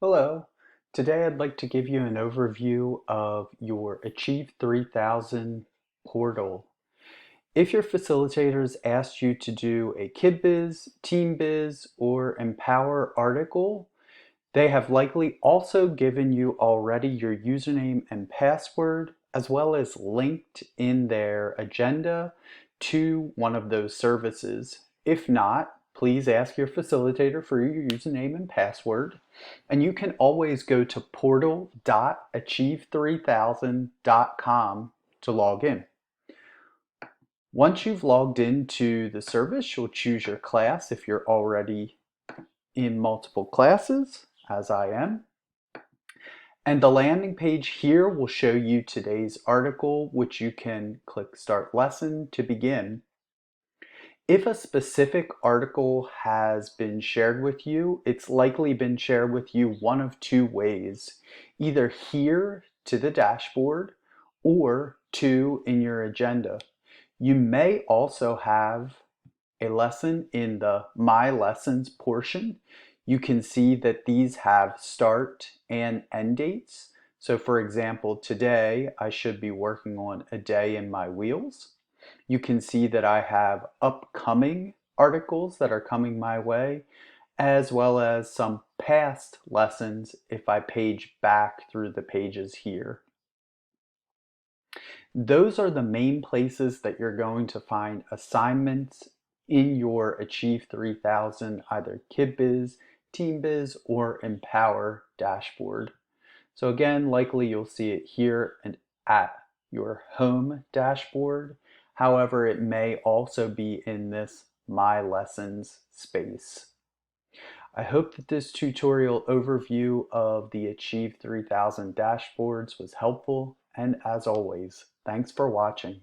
Hello. Today I'd like to give you an overview of your Achieve3000 portal. If your facilitators asked you to do a KidBiz, TeamBiz, or Empower article, they have likely also given you already your username and password, as well as linked in their agenda to one of those services. If not, please ask your facilitator for your username and password. And you can always go to portal.achieve3000.com to log in. Once you've logged into the service, you'll choose your class if you're already in multiple classes, as I am. And the landing page here will show you today's article, which you can click Start Lesson to begin. If a specific article has been shared with you, it's likely been shared with you one of two ways, either here to the dashboard or in your agenda. You may also have a lesson in the My Lessons portion. You can see that these have start and end dates. So for example, today I should be working on A Day in My Wheels. You can see that I have upcoming articles that are coming my way, as well as some past lessons if I page back through the pages here. Those are the main places that you're going to find assignments in your Achieve3000, either KidBiz, TeamBiz, or Empower dashboard. So again, likely you'll see it here and at your home dashboard. However, it may also be in this My Lessons space. I hope that this tutorial overview of the Achieve3000 dashboards was helpful, and as always, thanks for watching.